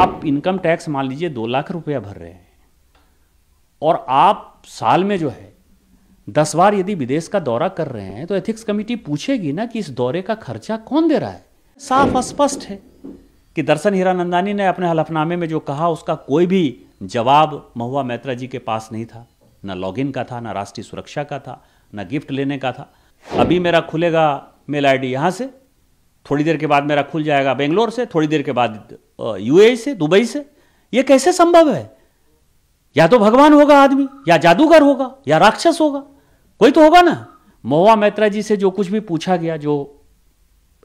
आप income tax मान लीजिए 2 लाख रुपया भर रहे हैं और आप साल में जो है 10 बार यदि विदेश का दौरा कर रहे हैं तो एथिक्स कमेटी पूछेगी ना कि इस दौरे का खर्चा कौन दे रहा है। साफ स्पष्ट है कि दर्शन हीरानंदानी ने अपने हलफनामे में जो कहा उसका कोई भी जवाब महुआ मैत्रा जी के पास नहीं था। न लॉगिन का था, न राष्ट्रीय सुरक्षा का था, न गिफ्ट लेने का था। अभी मेरा खुलेगा मेल आईडी यहाँ से, थोड़ी देर के बाद मेरा खुल जाएगा बेंगलोर से, थोड़ी देर के बाद यूएई से, दुबई से। ये कैसे संभव है? या तो भगवान होगा आदमी, या जादूगर होगा, या राक्षस होगा, कोई तो होगा ना। महुआ मैत्रा जी से जो कुछ भी पूछा गया, जो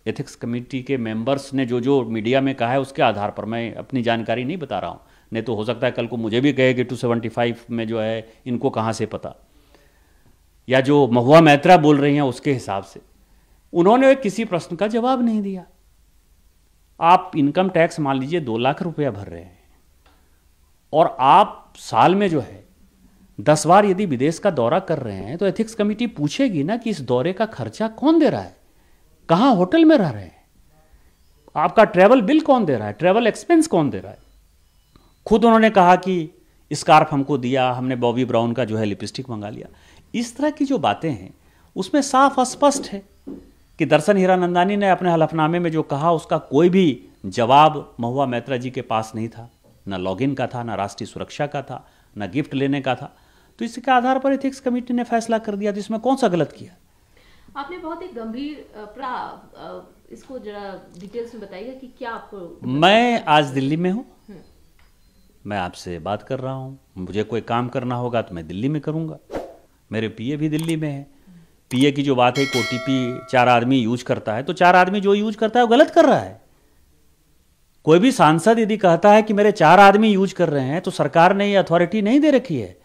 एथिक्स कमेटी के मेंबर्स ने जो मीडिया में कहा है उसके आधार पर मैं अपनी जानकारी नहीं बता रहा हूं। नहीं तो हो सकता है कल को मुझे भी कहे कि 275 में जो है इनको कहां से पता, या जो महुआ मैत्रा बोल रही हैं उसके हिसाब से उन्होंने किसी प्रश्न का जवाब नहीं दिया। आप इनकम टैक्स मान लीजिए 2 लाख रुपया भर रहे हैं और आप साल में जो है 10 बार यदि विदेश का दौरा कर रहे हैं तो एथिक्स कमेटी पूछेगी ना कि इस दौरे का खर्चा कौन दे रहा है, कहां होटल में रह रहे हैं, आपका ट्रैवल बिल कौन दे रहा है, ट्रैवल एक्सपेंस कौन दे रहा है। खुद उन्होंने कहा कि स्कार्फ हमको दिया, हमने बॉबी ब्राउन का जो है लिपस्टिक मंगा लिया। इस तरह की जो बातें हैं उसमें साफ स्पष्ट है कि दर्शन हीरानंदानी ने अपने हलफनामे में जो कहा उसका कोई भी जवाब महुआ मैत्रा जी के पास नहीं था। न लॉगिन का था, न राष्ट्रीय सुरक्षा का था, न गिफ्ट लेने का था। तो इसके आधार पर एथिक्स कमेटी ने फैसला कर दिया। तो इसमें कौन सा गलत किया? आपने बहुत ही गंभीर इसको जरा डिटेल्स में बताइएगा कि क्या आपको। मैं आज दिल्ली में हूँ, मैं आपसे बात कर रहा हूँ। मुझे कोई काम करना होगा तो मैं दिल्ली में करूँगा। मेरे पीए भी दिल्ली में है। पीए की जो बात है कि ओटीपी 4 आदमी यूज करता है, तो 4 आदमी जो यूज करता है वो गलत कर रहा है। कोई भी सांसद यदि कहता है कि मेरे 4 आदमी यूज कर रहे हैं तो सरकार ने ये अथॉरिटी नहीं दे रखी है।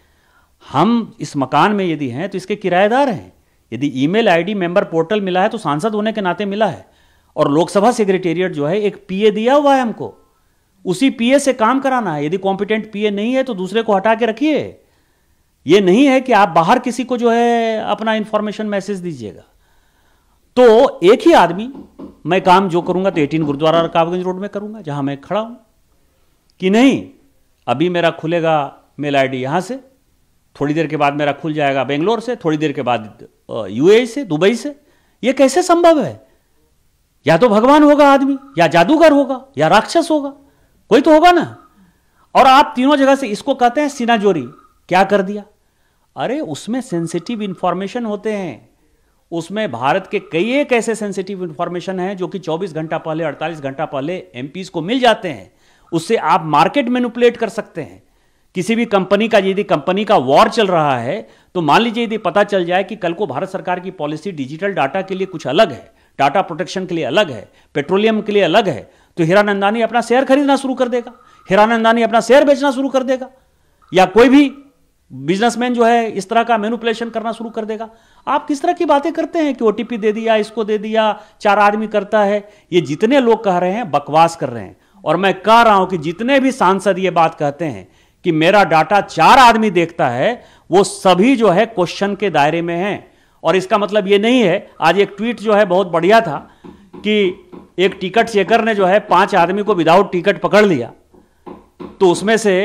हम इस मकान में यदि हैं तो इसके किराएदार हैं। यदि ईमेल आईडी मेंबर पोर्टल मिला है तो सांसद होने के नाते मिला है। और लोकसभा सेक्रेटेरिएट जो है एक पीए दिया हुआ है हमको, उसी पीए से काम कराना है। यदि कॉम्पिटेंट पीए नहीं है तो दूसरे को हटा के रखिए। ये नहीं है कि आप बाहर किसी को जो है अपना इंफॉर्मेशन मैसेज दीजिएगा। तो एक ही आदमी, मैं काम जो करूंगा तो 18 गुरुद्वारा रकाबगंज रोड में करूंगा जहां मैं खड़ा हूं, कि नहीं अभी मेरा खुलेगा मेल आईडी यहां से, थोड़ी देर के बाद मेरा खुल जाएगा बेंगलोर से, थोड़ी देर के बाद यूएई से, दुबई से। यह कैसे संभव है? या तो भगवान होगा आदमी, या जादूगर होगा, या राक्षस होगा, कोई तो होगा ना। और आप तीनों जगह से इसको कहते हैं सिनाजोरी। क्या कर दिया? अरे उसमें सेंसिटिव इंफॉर्मेशन होते हैं। उसमें भारत के कई एक ऐसे सेंसिटिव इंफॉर्मेशन हैं जो कि 24 घंटा पहले, 48 घंटा पहले एमपीज को मिल जाते हैं। उससे आप मार्केट मैनिपुलेट कर सकते हैं। किसी भी कंपनी का यदि कंपनी का वॉर चल रहा है तो मान लीजिए यदि पता चल जाए कि कल को भारत सरकार की पॉलिसी डिजिटल डाटा के लिए कुछ अलग है, डाटा प्रोटेक्शन के लिए अलग है, पेट्रोलियम के लिए अलग है, तो हीरानंदानी अपना शेयर खरीदना शुरू कर देगा, हीरानंदानी अपना शेयर बेचना शुरू कर देगा, या कोई भी बिजनेसमैन जो है इस तरह का मैनिपुलेशन करना शुरू कर देगा। आप किस तरह की बातें करते हैं कि ओटीपी दे दिया, इसको दे दिया, 4 आदमी करता है। ये जितने लोग कह रहे हैं बकवास कर रहे हैं। और मैं कह रहा हूं कि जितने भी सांसद ये बात कहते हैं कि मेरा डाटा 4 आदमी देखता है, वो सभी जो है क्वेश्चन के दायरे में हैं। और इसका मतलब ये नहीं है, आज एक ट्वीट जो है बहुत बढ़िया था कि एक टिकट चेकर ने जो है 5 आदमी को विदाउट टिकट पकड़ लिया, तो उसमें से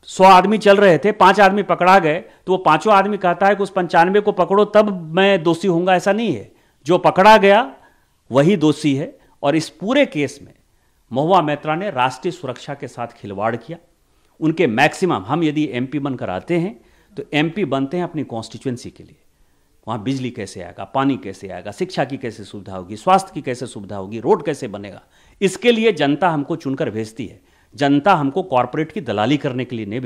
100 आदमी चल रहे थे, 5 आदमी पकड़ा गए, तो वो 5 आदमी कहता है कि उस 95 को पकड़ो तब मैं दोषी होऊंगा। ऐसा नहीं है, जो पकड़ा गया वही दोषी है। और इस पूरे केस में महुआ मैत्रा ने राष्ट्रीय सुरक्षा के साथ खिलवाड़ किया। उनके मैक्सिमम, हम यदि एमपी बनकर आते हैं तो एमपी बनते हैं अपनी कॉन्स्टिट्यूएंसी के लिए। वहाँ बिजली कैसे आएगा, पानी कैसे आएगा, शिक्षा की कैसे सुविधा होगी, स्वास्थ्य की कैसे सुविधा होगी, रोड कैसे बनेगा, इसके लिए जनता हमको चुनकर भेजती है। जनता हमको कॉरपोरेट की दलाली करने के लिए नहीं